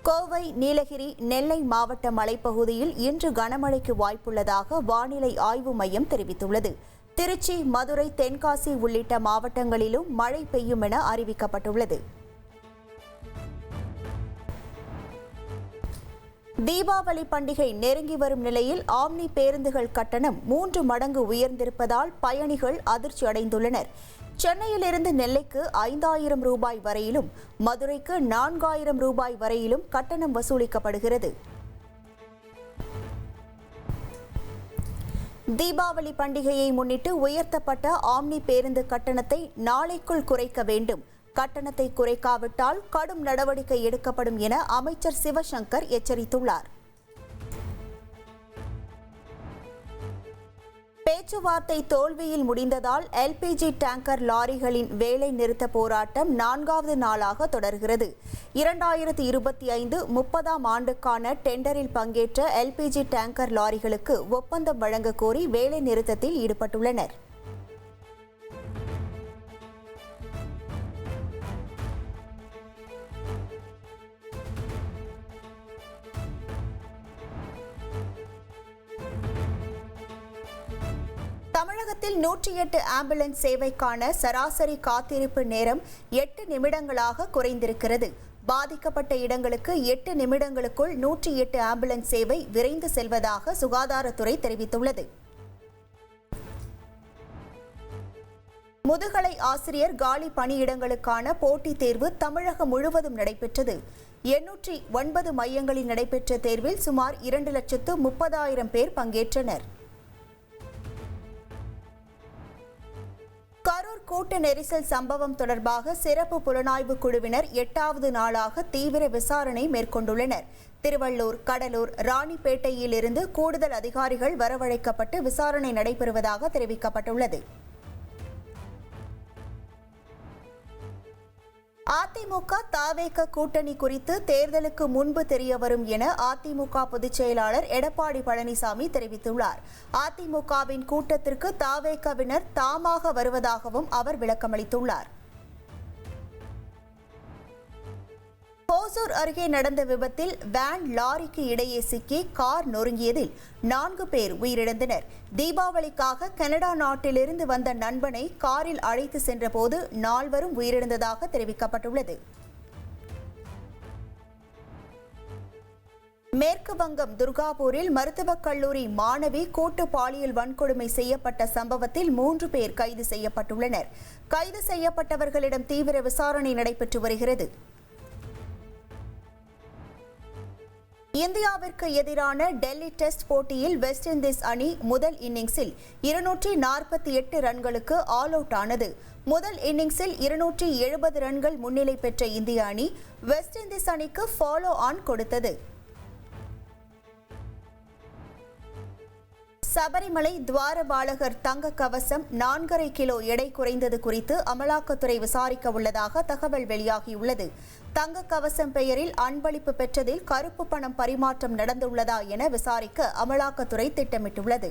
கோவை, நீலகிரி, நெல்லை மாவட்ட மலைப்பகுதியில் இன்று கனமழைக்கு வாய்ப்புள்ளதாக வானிலை ஆய்வு மையம் தெரிவித்துள்ளது. திருச்சி, மதுரை, தென்காசி உள்ளிட்ட மாவட்டங்களிலும் மழை பெய்யும் என அறிவிக்கப்பட்டுள்ளது. தீபாவளி பண்டிகை நெருங்கி வரும் நிலையில் ஆம்னி பேருந்துகள் கட்டணம் 3 மடங்கு உயர்ந்திருப்பதால் பயணிகள் அதிர்ச்சி அடைந்துள்ளனர். சென்னையிலிருந்து நெல்லைக்கு 5,000 ரூபாய் வரையிலும், மதுரைக்கு 4,000 ரூபாய் வரையிலும் கட்டணம் வசூலிக்கப்படுகிறது. தீபாவளி பண்டிகையை முன்னிட்டு உயர்த்தப்பட்ட ஆம்னி பேருந்து கட்டணத்தை நாளைக்குள் குறைக்க வேண்டும். கட்டணத்தை குறைக்காவிட்டால் கடும் நடவடிக்கை எடுக்கப்படும் என அமைச்சர் சிவசங்கர் எச்சரித்துள்ளார். பேச்சுவார்த்தை தோல்வியில் முடிந்ததால் எல்பிஜி டேங்கர் லாரிகளின் வேலை நிறுத்த போராட்டம் 4வது நாளாக தொடர்கிறது. 2025 30ஆம் ஆண்டுக்கான டெண்டரில் பங்கேற்ற எல்பிஜி டேங்கர் லாரிகளுக்கு ஒப்பந்தம் வழங்க கோரி வேலை நிறுத்தத்தில் ஈடுபட்டுள்ளனர். தமிழகத்தில் 108 ஆம்புலன்ஸ் சேவைக்கான சராசரி காத்திருப்பு நேரம் 8 நிமிடங்களாக குறைந்திருக்கிறது. பாதிக்கப்பட்ட இடங்களுக்கு 8 நிமிடங்களுக்குள் 108 ஆம்புலன்ஸ் சேவை விரைந்து செல்வதாக சுகாதாரத்துறை தெரிவித்துள்ளது. முதுகலை ஆசிரியர் காலி பணியிடங்களுக்கான போட்டித் தேர்வு தமிழகம் முழுவதும் நடைபெற்றது. 809 மையங்களில் நடைபெற்ற தேர்வில் சுமார் 2,30,000 பேர் பங்கேற்றனர். கரூர் கூட்ட நெரிசல் சம்பவம் தொடர்பாக சிறப்பு புலனாய்வு குழுவினர் 8வது நாளாக தீவிர விசாரணை மேற்கொண்டுள்ளனர். திருவள்ளூர், கடலூர், ராணிப்பேட்டையில் இருந்து கூடுதல் அதிகாரிகள் வரவழைக்கப்பட்டு விசாரணை நடைபெறுவதாக தெரிவிக்கப்பட்டுள்ளது. அதிமுக தாவேக கூட்டணி குறித்து தேர்தலுக்கு முன்பு தெரியவரும் என அதிமுக பொதுச் செயலாளர் எடப்பாடி பழனிசாமி தெரிவித்துள்ளார். அதிமுகவின் கூட்டத்திற்கு தாவேகவினர் தாமாக வருவதாகவும் அவர் விளக்கமளித்துள்ளார். ஓசூர் அருகே நடந்த விபத்தில் வேன், லாரிக்கு இடையே சிக்கி கார் நொறுங்கியதில் 4 பேர் உயிரிழந்தனர். தீபாவளிக்காக கனடா நாட்டிலிருந்து வந்த நண்பனை காரில் அழைத்து சென்றபோது 4வரும் உயிரிழந்ததாக தெரிவிக்கப்பட்டுள்ளது. மேற்கு வங்கம் துர்காபூரில் மருத்துவக் கல்லூரி மாணவி கூட்டு பாலியல் வன்கொடுமை செய்யப்பட்ட சம்பவத்தில் 3 பேர் கைது செய்யப்பட்டுள்ளனர். கைது செய்யப்பட்டவர்களிடம் தீவிர விசாரணை நடைபெற்று வருகிறது. இந்தியாவிற்கு எதிரான டெல்லி டெஸ்ட் போட்டியில் வெஸ்ட் இண்டீஸ் அணி முதல் இன்னிங்ஸில் 248 ரன்களுக்கு ஆல் அவுட் ஆனது. முதல் இன்னிங்ஸில் 270 ரன்கள் முன்னிலை பெற்ற இந்திய அணி வெஸ்ட் இண்டீஸ் அணிக்கு ஃபாலோ ஆன் கொடுத்தது. சபரிமலை துவாரபாலகர் தங்க கவசம் 4.5 கிலோ எடை குறைந்தது குறித்து அமலாக்கத்துறை விசாரிக்க உள்ளதாக தகவல் வெளியாகியுள்ளது. தங்க கவசம் பெயரில் அன்பளிப்பு பெற்றதில் கருப்பு பணம் பரிமாற்றம் நடந்துள்ளதா என விசாரிக்க அமலாக்கத்துறை திட்டமிட்டுள்ளது.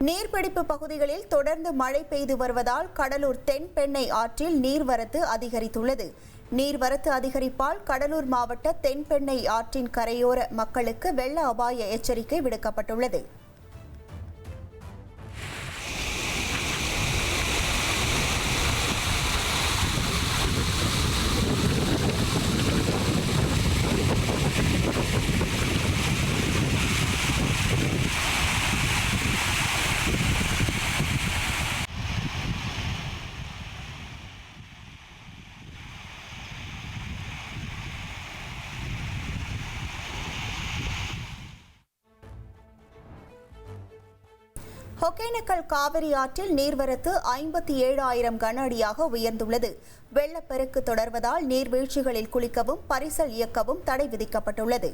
நீர்பிடிப்பு பகுதிகளில் தொடர்ந்து மழை பெய்து வருவதால் கடலூர் தென்பெண்ணை ஆற்றில் நீர்வரத்து அதிகரித்துள்ளது. நீர்வரத்து அதிகரிப்பால் கடலூர் மாவட்ட தென்பெண்ணை ஆற்றின் கரையோர மக்களுக்கு வெள்ள அபாய எச்சரிக்கை விடுக்கப்பட்டுள்ளது. ஒகேனக்கல் காவிரி ஆற்றில் நீர்வரத்து 57,000 கன அடியாக உயர்ந்துள்ளது. வெள்ளப்பெருக்கு தொடர்வதால் நீர்வீழ்ச்சிகளில் குளிக்கவும் பரிசல் இயக்கவும் தடை விதிக்கப்பட்டுள்ளது.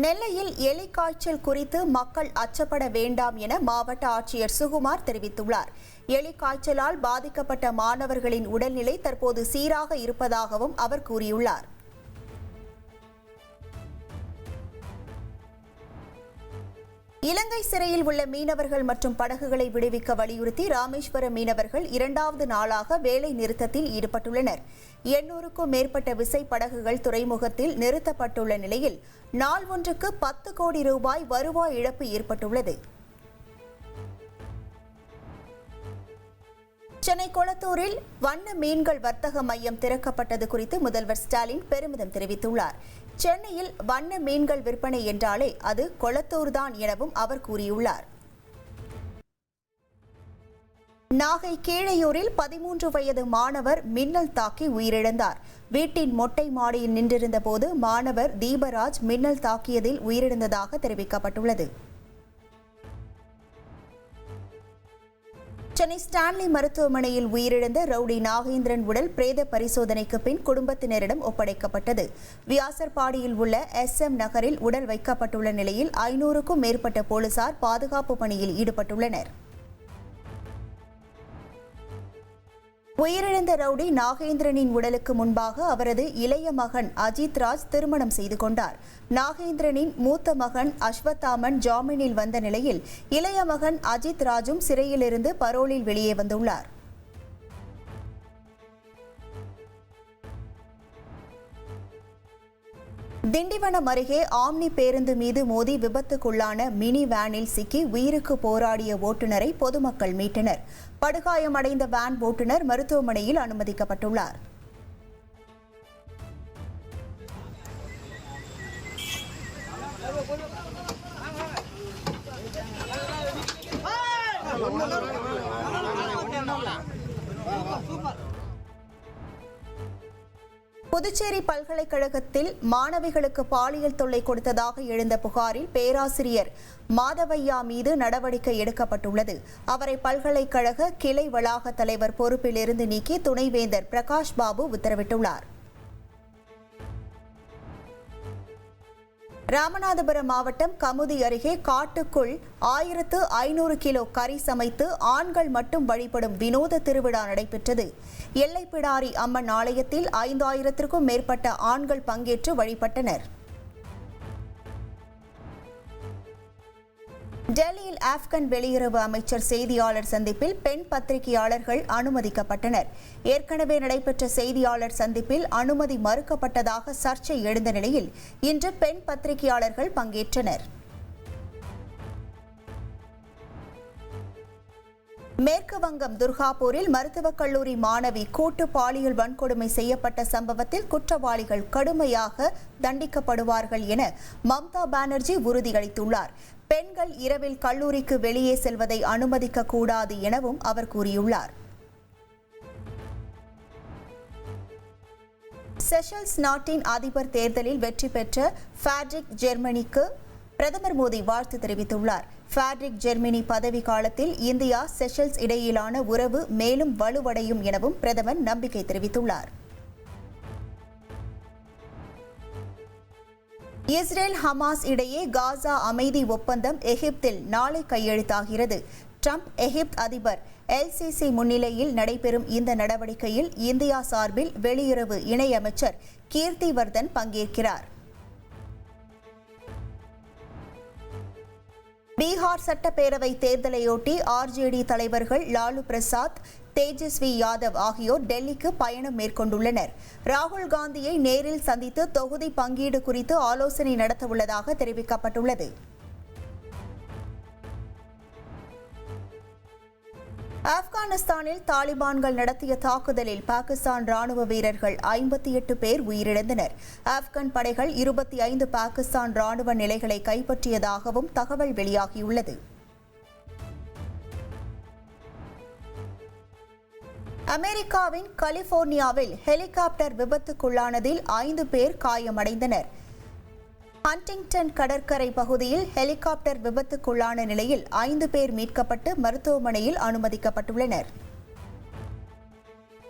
நெல்லையில் எலி காய்ச்சல் குறித்து மக்கள் அச்சப்பட வேண்டாம் என மாவட்ட ஆட்சியர் சுகுமார் தெரிவித்துள்ளார். எலி காய்ச்சலால் பாதிக்கப்பட்ட மாணவர்களின் உடல்நிலை தற்போது சீராக இருப்பதாகவும் அவர் கூறியுள்ளார். இலங்கை சிறையில் உள்ள மீனவர்கள் மற்றும் படகுகளை விடுவிக்க வலியுறுத்தி ராமேஸ்வரம் மீனவர்கள் 2வது நாளாக வேலை நிறுத்தத்தில் ஈடுபட்டுள்ளனர். 800க்கும் மேற்பட்ட விசை படகுகள் துறைமுகத்தில் நிறுத்தப்பட்டுள்ள நிலையில் நாள் ஒன்றுக்கு 10 கோடி ரூபாய் வருவாய் இழப்பு ஏற்பட்டுள்ளது. சென்னை கொளத்தூரில் வண்ண மீன்கள் வர்த்தக மையம் திறக்கப்பட்டது குறித்து முதல்வர் ஸ்டாலின் பெருமிதம் தெரிவித்துள்ளார். சென்னையில் வண்ண மீன்கள் விற்பனை என்றாலே அது கொளத்தூர்தான் எனவும் அவர் கூறியுள்ளார். நாகை கீழையூரில் 13 வயது மாணவர் மின்னல் தாக்கி உயிரிழந்தார். வீட்டின் மொட்டை மாடியில் நின்றிருந்த போது மாணவர் தீபராஜ் மின்னல் தாக்கியதில் உயிரிழந்ததாக தெரிவிக்கப்பட்டுள்ளது. சென்னை ஸ்டான்லி மருத்துவமனையில் உயிரிழந்த ரவுடி நாகேந்திரன் உடல் பிரேத பரிசோதனைக்கு பின் குடும்பத்தினரிடம் ஒப்படைக்கப்பட்டது. வியாசர்பாடியில் உள்ள SM நகரில் உடல் வைக்கப்பட்டுள்ள நிலையில் 500க்கும் மேற்பட்ட போலீசார் பாதுகாப்பு பணியில் ஈடுபட்டுள்ளனர். உயிரிழந்த ரவுடி நாகேந்திரனின் உடலுக்கு முன்பாக அவரது இளைய மகன் அஜித் ராஜ் திருமணம் செய்து கொண்டார். நாகேந்திரனின் மூத்த மகன் அஸ்வத்தாமன் ஜாமீனில் வந்த நிலையில் இளைய மகன் அஜித் ராஜும் சிறையிலிருந்து பரோலில் வெளியே வந்துள்ளார். திண்டிவனம் அருகே ஆம்னி பேருந்து மீது மோதி விபத்துக்குள்ளான மினி வேனில் சிக்கி உயிருக்கு போராடிய ஓட்டுநரை பொதுமக்கள் மீட்டனர். படுகாயமடைந்த வேன் ஓட்டுநர் மருத்துவமனையில் அனுமதிக்கப்பட்டுள்ளார். புதுச்சேரி பல்கலைக்கழகத்தில் மாணவிகளுக்கு பாலியல் தொல்லை கொடுத்ததாக எழுந்த புகாரில் பேராசிரியர் மாதவையா மீது நடவடிக்கை எடுக்கப்பட்டுள்ளது. அவரை பல்கலைக்கழக கிளை வளாக தலைவர் பொறுப்பிலிருந்து நீக்கி துணைவேந்தர் பிரகாஷ் பாபு உத்தரவிட்டுள்ளார். ராமநாதபுரம் மாவட்டம் கமுதி அருகே காட்டுக்குள் 1500 கிலோ கறி சமைத்து ஆண்கள் மட்டும் வழிபடும் வினோத திருவிழா நடைபெற்றது. எல்லைப்பிடாரி அம்மன் ஆலயத்தில் 5000க்கும் மேற்பட்ட ஆண்கள் பங்கேற்று வழிபட்டனர். டெல்லியில் ஆப்கன் வெளியுறவு அமைச்சர் செய்தியாளர் சந்திப்பில் பெண் பத்திரிகையாளர்கள் அனுமதிக்கப்பட்டனர். ஏற்கனவே நடைபெற்ற செய்தியாளர் சந்திப்பில் அனுமதி மறுக்கப்பட்டதாக சர்ச்சை எழுந்த நிலையில் இன்று பெண் பத்திரிகையாளர்கள் பங்கேற்றனர். மேற்கு வங்கம் துர்காப்பூரில் மருத்துவக் கல்லூரி மாணவி கூட்டு பாலியல் வன்கொடுமை செய்யப்பட்ட சம்பவத்தில் குற்றவாளிகள் கடுமையாக தண்டிக்கப்படுவார்கள் என மம்தா பானர்ஜி உறுதியளித்துள்ளார். பெண்கள் இரவில் கல்லூரிக்கு வெளியே செல்வதை அனுமதிக்க கூடாது எனவும் அவர் கூறியுள்ளார். செஷல்ஸ் நாட்டின் அதிபர் தேர்தலில் வெற்றி பெற்ற ஃபிரெடரிக் ஜெர்மனிக்கு பிரதமர் மோடி வாழ்த்து தெரிவித்துள்ளார். ஃபிரெடரிக் ஜெர்மனி பதவி காலத்தில் இந்தியா செஷல்ஸ் இடையிலான உறவு மேலும் வலுவடையும் எனவும் பிரதமர் நம்பிக்கை தெரிவித்துள்ளார். இஸ்ரேல் ஹமாஸ் இடையே காசா அமைதி ஒப்பந்தம் எகிப்தில் நாளை கையெழுத்தாகிறது. ட்ரம்ப் எகிப்து அதிபர் LCC முன்னிலையில் நடைபெறும் இந்த நடவடிக்கையில் இந்தியா சார்பில் வெளியுறவு இணையமைச்சர் கீர்த்திவர்தன் பங்கேற்கிறார். பீகார் சட்டப்பேரவை தேர்தலையொட்டி RJD தலைவர்கள் லாலு பிரசாத், தேஜஸ்வி யாதவ் ஆகியோர் டெல்லிக்கு பயணம் மேற்கொண்டுள்ளனர். ராகுல் காந்தியை நேரில் சந்தித்து தொகுதி பங்கீடு குறித்து ஆலோசனை நடத்தவுள்ளதாக தெரிவிக்கப்பட்டுள்ளது. ஆப்கானிஸ்தானில் தாலிபான்கள் நடத்திய தாக்குதலில் பாகிஸ்தான் ராணுவ வீரர்கள் 58 பேர் உயிரிழந்தனர். ஆப்கான் படைகள் 25 பாகிஸ்தான் ராணுவ நிலைகளை கைப்பற்றியதாகவும் தகவல் வெளியாகியுள்ளது. அமெரிக்காவின் கலிபோர்னியாவில் ஹெலிகாப்டர் விபத்துக்குள்ளானதில் 5 பேர் காயமடைந்தனர். ஹண்டிங்டன் கடற்கரை பகுதியில் ஹெலிகாப்டர் விபத்துக்குள்ளான நிலையில் 5 பேர் மீட்கப்பட்டு மருத்துவமனையில் அனுமதிக்கப்பட்டுள்ளனர்.